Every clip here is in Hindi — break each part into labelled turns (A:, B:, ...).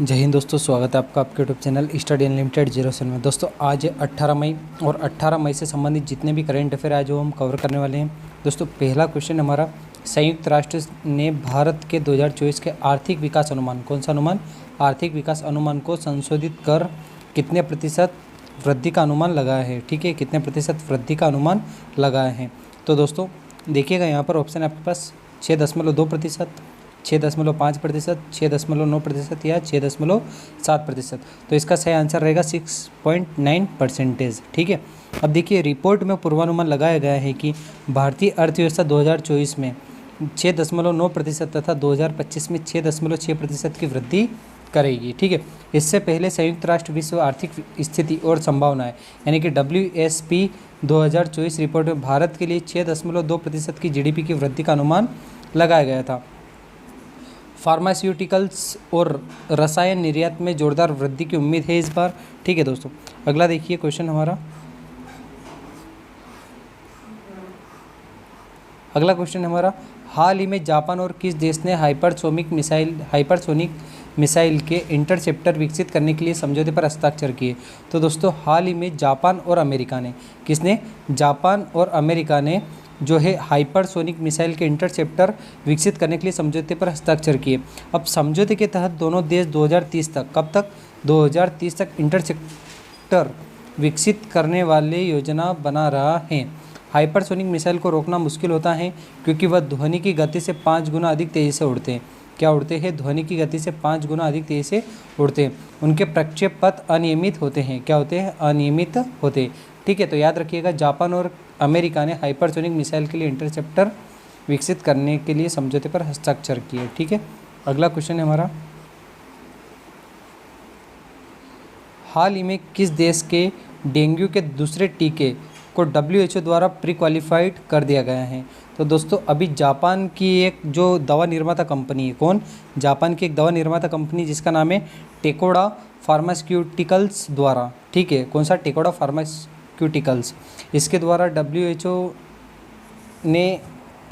A: जय हिंद दोस्तों, स्वागत है आपका आपके यूट्यूब चैनल स्टडी अनलिमिटेड 07 में। दोस्तों आज 18 मई और 18 मई से संबंधित जितने भी करंट अफेयर आज वो हम कवर करने वाले हैं। दोस्तों पहला क्वेश्चन हमारा, संयुक्त राष्ट्र ने भारत के 2024 के आर्थिक विकास अनुमान, कौन सा अनुमान, आर्थिक विकास अनुमान को संशोधित कर कितने प्रतिशत वृद्धि का अनुमान लगाया है। ठीक है, कितने प्रतिशत वृद्धि का अनुमान लगाया है। तो दोस्तों देखिएगा यहाँ पर ऑप्शन है आपके पास 6.2%, 6.5%, 6.9% या 6.7%। तो इसका सही आंसर रहेगा 6.9%। ठीक है, अब देखिए रिपोर्ट में पूर्वानुमान लगाया गया है कि भारतीय अर्थव्यवस्था 2024 में 6.9% तथा 2025 में 6.6% की वृद्धि करेगी। ठीक है, इससे पहले संयुक्त राष्ट्र विश्व आर्थिक स्थिति और संभावनाएं यानी कि WSP 2024 रिपोर्ट में भारत के लिए 6.2% की GDP की वृद्धि का अनुमान लगाया गया था। फार्मास्यूटिकल्स और रसायन निर्यात में जोरदार वृद्धि की उम्मीद है इस बार। ठीक है दोस्तों, अगला देखिए क्वेश्चन हमारा, अगला क्वेश्चन हमारा, हाल ही में जापान और किस देश ने हाइपरसोनिक मिसाइल के इंटरसेप्टर विकसित करने के लिए समझौते पर हस्ताक्षर किए। तो दोस्तों हाल ही में जापान और अमेरिका ने, किसने, जापान और अमेरिका ने जो है हाइपरसोनिक मिसाइल के इंटरसेप्टर विकसित करने के लिए समझौते पर हस्ताक्षर किए। अब समझौते के तहत दोनों देश 2030 तक, कब तक, 2030 तक इंटरसेप्टर विकसित करने वाले योजना बना रहा है। हाइपरसोनिक मिसाइल को रोकना मुश्किल होता है क्योंकि वह ध्वनि की गति से 5 गुना अधिक तेज़ी से उड़ते हैं। क्या उड़ते हैं, ध्वनि की गति से 5 गुना अधिक तेज़ी से उड़ते हैं। उनके प्रक्षेप पथ अनियमित होते हैं। क्या होते हैं, अनियमित होते हैं। ठीक है, तो याद रखिएगा जापान और अमेरिका ने हाइपरसोनिक मिसाइल के लिए इंटरसेप्टर विकसित करने के लिए समझौते पर हस्ताक्षर किए। ठीक है, अगला क्वेश्चन है हमारा, हाल ही में किस देश के डेंगू के दूसरे टीके को WHO द्वारा प्री क्वालिफाइड कर दिया गया है। तो दोस्तों अभी जापान की एक जो दवा निर्माता कंपनी है, कौन, जापान की एक दवा निर्माता कंपनी जिसका नाम है टेकोडा फार्मास्यूटिकल्स द्वारा, ठीक है, कौन सा, टेकोडा फार्मास्यूटिकल्स, इसके द्वारा WHO ने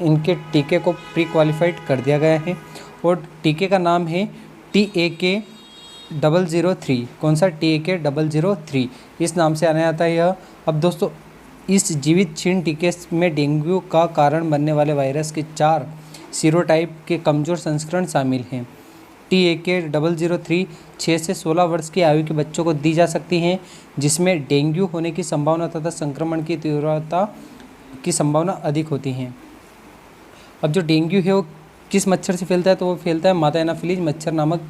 A: इनके टीके को प्री क्वालिफाइड कर दिया गया है और टीके का नाम है TAK-003, कौन सा, TAK-003, इस नाम से आने आता है यह। अब दोस्तों इस जीवित क्षीण टीके में डेंगू का कारण बनने वाले वायरस के 4 सीरोटाइप के कमज़ोर संस्करण शामिल हैं। TAK-003 6 से 16 वर्ष की आयु के बच्चों को दी जा सकती हैं, जिसमें डेंगू होने की संभावना तथा संक्रमण की तीव्रता की संभावना अधिक होती हैं। अब जो डेंगू है वो किस मच्छर से फैलता है, तो वो फैलता है मादा एनाफिलीज मच्छर नामक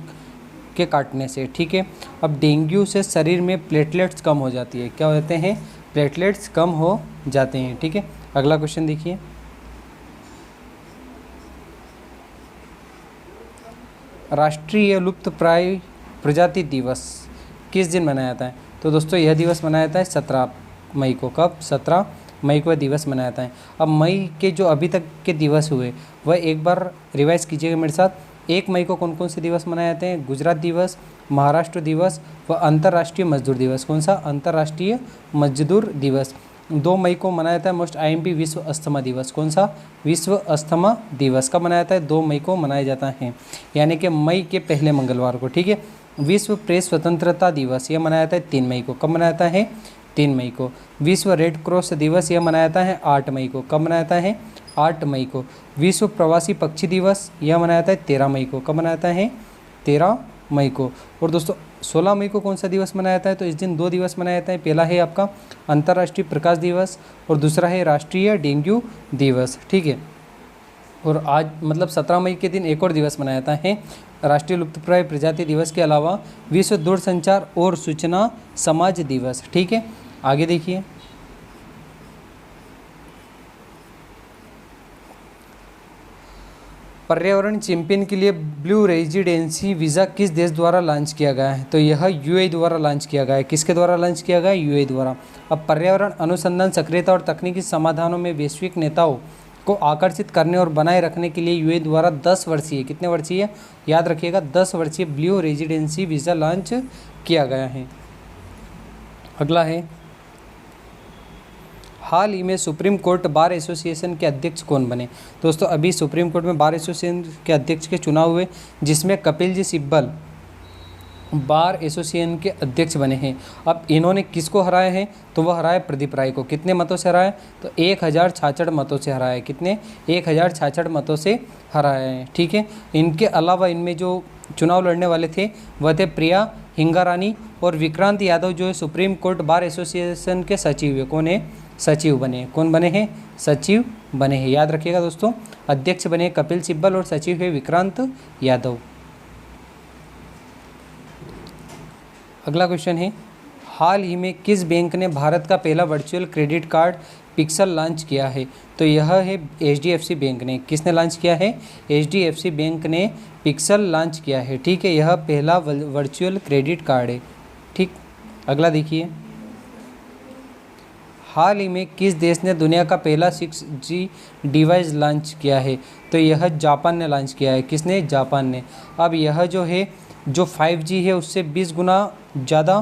A: के काटने से। ठीक है, अब डेंगू से शरीर में प्लेटलेट्स कम हो जाती है। क्या होते हैं, प्लेटलेट्स कम हो जाते हैं। ठीक है, अगला क्वेश्चन देखिए, राष्ट्रीय लुप्तप्राय प्रजाति दिवस किस दिन मनाया जाता है। तो दोस्तों यह दिवस मनाया जाता है 17 मई को। कब, 17 मई को यह दिवस मनाया जाता है। अब मई के जो अभी तक के दिवस हुए वह एक बार रिवाइज कीजिएगा मेरे साथ। 1 मई को कौन कौन से दिवस मनाए जाते हैं, गुजरात दिवस, महाराष्ट्र दिवस व अंतर्राष्ट्रीय मजदूर दिवस, कौन सा, अंतर्राष्ट्रीय मजदूर दिवस। 2 मई को मनाया जाता है मोस्ट IMP विश्व अस्थमा दिवस, कौन सा, विश्व अस्थमा दिवस। कब मनाया जाता है, 2 मई को मनाया जाता है, यानी कि मई के पहले मंगलवार को। ठीक है, विश्व प्रेस स्वतंत्रता दिवस यह मनाया जाता है 3 मई को। कब मनाया जाता है, 3 मई को। विश्व रेड क्रॉस दिवस यह मनाया जाता है 8 मई को। कब मनाया जाता है, 8 मई को। विश्व प्रवासी पक्षी दिवस यह मनाया जाता है 13 मई को। कब मनाया जाता है, 13 मई को। और दोस्तों 16 मई को कौन सा दिवस मनाया जाता है, तो इस दिन 2 दिवस मनाया जाता है। पहला है आपका अंतर्राष्ट्रीय प्रकाश दिवस और दूसरा है राष्ट्रीय डेंगू दिवस। ठीक है, और आज मतलब 17 मई के दिन एक और दिवस मनाया जाता है, राष्ट्रीय लुप्तप्राय प्रजाति दिवस के अलावा विश्व दूरसंचार और सूचना समाज दिवस। ठीक है, आगे देखिए, पर्यावरण चैंपियन के लिए ब्लू रेजिडेंसी वीज़ा किस देश द्वारा लॉन्च किया गया है। तो यह UAE द्वारा लॉन्च किया गया है। किसके द्वारा लॉन्च किया गया है, UAE द्वारा। अब पर्यावरण अनुसंधान, सक्रियता और तकनीकी समाधानों में वैश्विक नेताओं को आकर्षित करने और बनाए रखने के लिए UAE द्वारा 10 वर्षीय, कितने वर्षीय, याद रखिएगा 10 वर्षीय ब्लू रेजिडेंसी वीज़ा लॉन्च किया गया है। अगला है, हाल ही में सुप्रीम कोर्ट बार एसोसिएशन के अध्यक्ष कौन बने। दोस्तों अभी सुप्रीम कोर्ट में बार एसोसिएशन के अध्यक्ष के चुनाव हुए, जिसमें कपिल जी सिब्बल बार एसोसिएशन के अध्यक्ष बने हैं। अब इन्होंने किसको हराया है? तो वह हराया प्रदीप राय को। कितने मतों से हराया? तो 1066 मतों से हराया है। कितने? 1066 मतों से हराया है। ठीक है। इनके अलावा इनमें जो चुनाव लड़ने वाले थे वह थे प्रिया हिंगारानी और विक्रांत यादव, जो है सुप्रीम कोर्ट बार एसोसिएशन के सचिव है। कौन है? सचिव बने। कौन बने हैं? सचिव बने हैं। याद रखिएगा दोस्तों, अध्यक्ष बने कपिल सिब्बल और सचिव है विक्रांत यादव। अगला क्वेश्चन है, हाल ही में किस बैंक ने भारत का पहला virtual credit card pixel launch किया है? तो यह है HDFC बैंक ने। किसने लॉन्च किया है? HDFC बैंक ने पिक्सल लॉन्च किया है। ठीक है, यह पहला वर्चुअल क्रेडिट कार्ड है। ठीक, अगला देखिए, हाल ही में किस देश ने दुनिया का पहला 6G डिवाइस लॉन्च किया है? तो यह जापान ने लॉन्च किया है। किसने? जापान ने। अब यह जो है, जो 5G है उससे 20 गुना ज़्यादा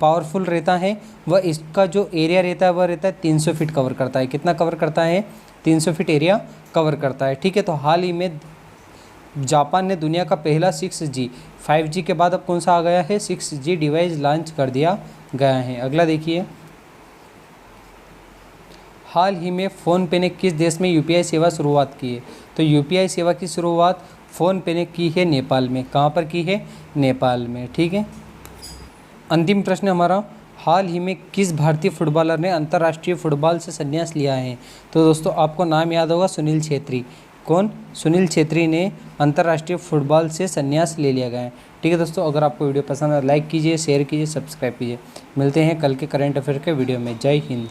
A: पावरफुल रहता है। वह इसका जो एरिया रहता है वह रहता है 300 फीट कवर करता है। कितना कवर करता है? 300 फीट एरिया कवर करता है। ठीक है, तो हाल ही में जापान ने दुनिया का पहला 6G, 5G के बाद अब कौन सा आ गया है? 6G डिवाइस लॉन्च कर दिया गया है। अगला देखिए, हाल ही में फ़ोनपे ने किस देश में UPI सेवा शुरुआत की है? तो UPI सेवा की शुरुआत फ़ोनपे ने की है नेपाल में। कहाँ पर की है? नेपाल में। ठीक है, अंतिम प्रश्न हमारा, हाल ही में किस भारतीय फुटबॉलर ने अंतर्राष्ट्रीय फुटबॉल से संन्यास लिया है? तो दोस्तों आपको नाम याद होगा, सुनील छेत्री। कौन? सुनील छेत्री ने अंतर्राष्ट्रीय फुटबॉल से संन्यास ले लिया गया है। ठीक है दोस्तों, अगर आपको वीडियो पसंद है लाइक कीजिए, शेयर कीजिए, सब्सक्राइब कीजिए। मिलते हैं कल के करंट अफेयर के वीडियो में। जय हिंद।